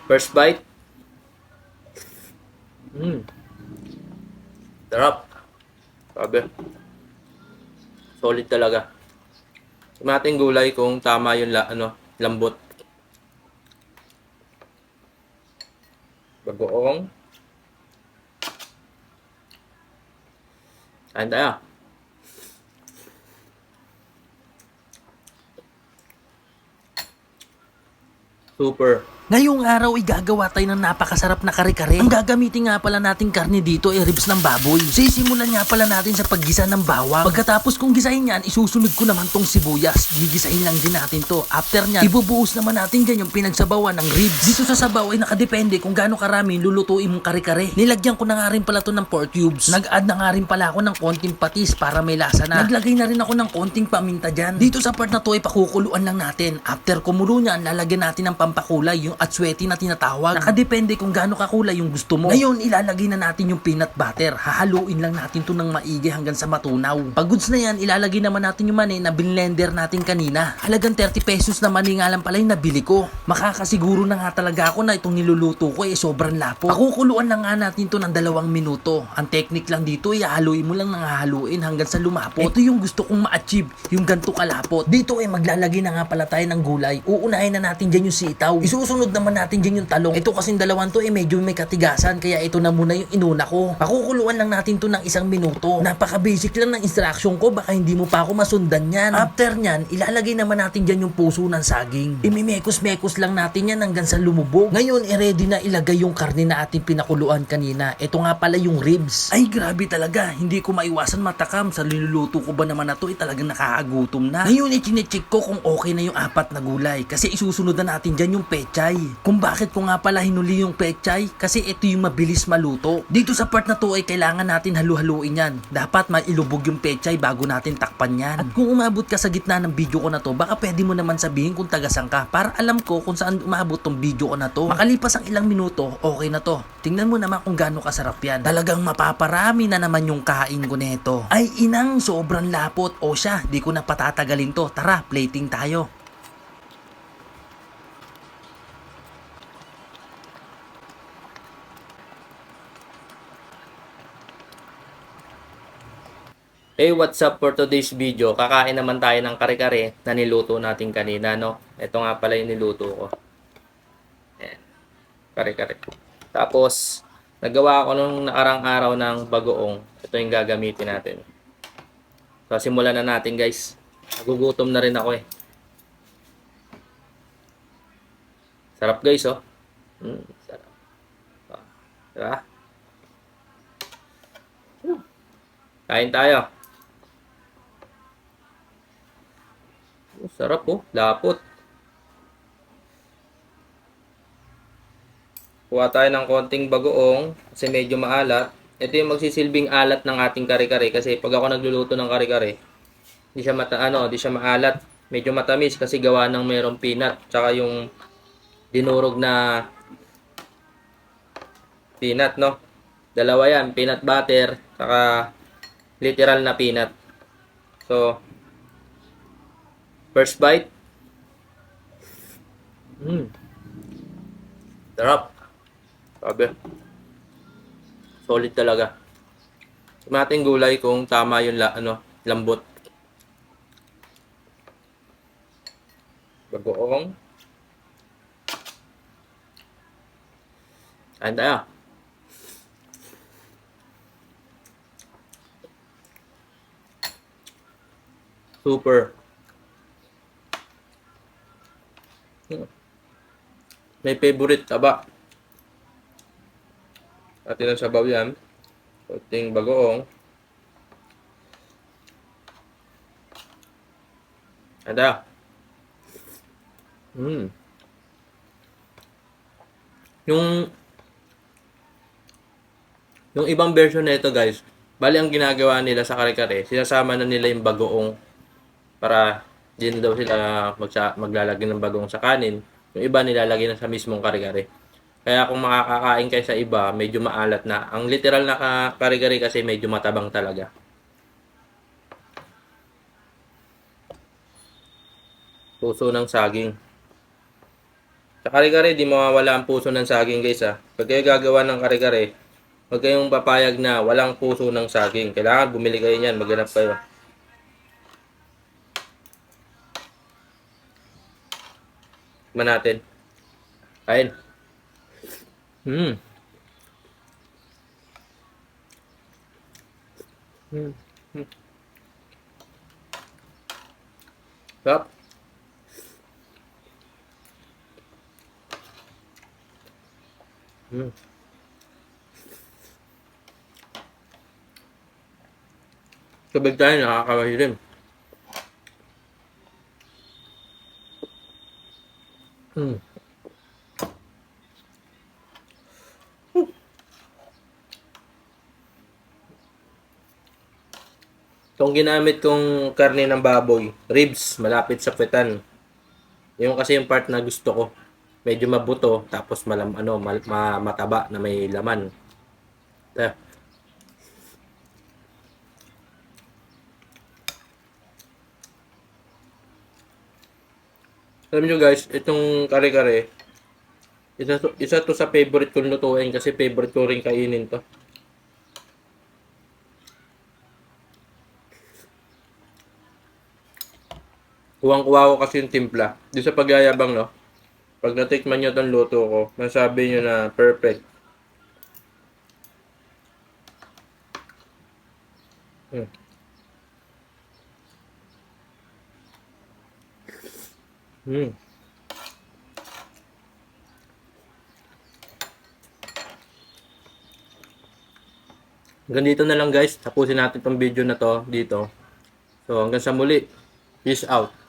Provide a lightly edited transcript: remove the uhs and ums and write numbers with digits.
First bite. Sarap. Sabi. Solid talaga. Yung ating gulay kung tama yung lambot. Bagoong. Kain tayo. Super. Ngayong araw ay gagawa tayo ng napakasarap na kare-kare. Ang gagamitin nga pala nating karne dito ay ribs ng baboy. Sisimulan nga pala natin sa paggisa ng bawang. Pagkatapos kong gisahin yan, isusunod ko naman tong sibuyas. Gigisahin lang din natin to. After nyan, ibubuhos naman natin dyan yung pinagsabawan ng ribs. Dito sa sabaw ay nakadepende kung gaano karami lulutuin mong kare-kare. Nilagyan ko na nga rin pala to ng pork cubes. Nag-add na nga rin pala ako ng konting patis para may lasa na. Naglagay na rin ako ng konting paminta dyan. Dito sa part na to ay pakukuluan lang natin. After kumulo nyan, lalagyan natin ng pampakulay, yung atswete na tinatawag. Nakadepende kung gaano kakulay yung gusto mo. Ngayon, ilalagay na natin yung peanut butter. Hahaluin lang natin to ng maigi hanggang sa matunaw. Pag goods na yan, ilalagay naman natin yung mani na binlender natin kanina. Halagang 30 pesos na mani nga lang pala yung nabili ko. Makakasiguro na nga talaga ako na itong niluluto ko ay sobrang lapot. Pakukuluan lang nga natin to ng 2 minuto. Ang technique lang dito ay haluin mo lang ng haluin hanggang sa lumapot. Ito yung gusto kong ma-achieve, yung ganto kalapot. Dito ay maglalagay na nga pala tayo ng gulay. Uunahin na natin dyan yung sitaw. Isusunod naman natin dyan yung talong. Ito kasing dalawan to medyo may katigasan, kaya ito na muna yung inuna ko. Pakukuluan lang natin to ng 1 minuto. Napaka-basic lang ng instruction ko, baka hindi mo pa ako masundan yan. After nyan, ilalagay naman natin dyan yung puso ng saging. Imimekos-mekos lang natin yan hanggang sa lumubog. Ngayon, ready na ilagay yung karne na ating pinakuluan kanina. Ito nga pala yung ribs. Ay, grabe talaga. Hindi ko maiwasan matakam. Sa niluluto ko ba naman na to, talagang nakakagutom na. Ngayon, chinecheck ko kung okay na yung 4 na gulay. Kasi isusunod na natin dyan yung pechay. Kung bakit ko nga pala hinuli yung pechay, kasi ito yung mabilis maluto. Dito sa part na to ay kailangan natin halu-haluin yan. Dapat mailubog yung pechay bago natin takpan yan. At kung umabot ka sa gitna ng video ko na to, baka pwede mo naman sabihin kung tagasang ka para alam ko kung saan umabot tong video ko na to. Makalipas ang ilang minuto, okay na to. Tingnan mo naman kung gaano kasarap yan. Talagang mapaparami na naman yung kain ko neto. Ay inang, sobrang lapot. O siya, di ko na patatagalin to. Tara, plating tayo. Hey, what's up for today's video? Kakain naman tayo ng kare-kare na niluto natin kanina, no? Ito nga pala yung niluto ko. Ayan. Kare-kare. Tapos, nagawa ako nung nakarang araw ng bagoong. Ito yung gagamitin natin. So, simulan na natin, guys. Nagugutom na rin ako eh. Sarap, guys, oh. Sarap. Diba? Kain tayo. Sarap oh, lapot. Kuha tayo ng konting bagoong kasi medyo maalat. Ito yung magsisilbing alat ng ating kare-kare kasi pag ako nagluluto ng kare-kare, di siya maalat. Medyo matamis kasi gawa ng merong peanut tsaka yung dinurog na peanut, no? Dalawa yan, peanut butter tsaka literal na peanut. So, first bite. Sarap. Sabi. Solid talaga. Yung ating gulay kung tama yung lambot. Bagoong. Kain tayo. Super. May favorite taba. Atin ang sabaw yan. Kunting bagoong. Ada. Yung ibang version na ito, guys, bali ang ginagawa nila sa kare-kare, sinasama na nila yung bagoong para din daw sila maglalagay ng bagoong sa kanin. Yung iba nilalagay na sa mismong kare-kare. Kaya kung makakakain kayo sa iba, medyo maalat na. Ang literal na kare-kare kasi medyo matabang talaga. Puso ng saging. Tsaka kare-kare, di mawawala ang puso ng saging guys ha. Pag kayo gagawa ng kare-kare, huwag kayong papayag na walang puso ng saging. Kailangan bumili kayo niyan, maghanap kayo. Tikman natin. Kain. Mm. Mm. Mm. Sarap. Mm. Tubig tayo, nakakawahi rin. Mm. Itong ginamit kong karne ng baboy, ribs, malapit sa puwetan. Yung kasi yung part na gusto ko. Medyo mabuto, tapos mataba na may laman. Eh, alam nyo guys, itong kare-kare, isa to sa favorite kong lutuin kasi favorite ko rin kainin to. Kuwang-kuha ko kasi yung timpla. Di sa pagyayabang, no? Pag natikman nyo itong luto ko, masabi nyo na perfect. Hmm. Hmm. Hanggang dito na lang guys. Tapusin natin itong video na to dito. So hanggang sa muli. Peace out.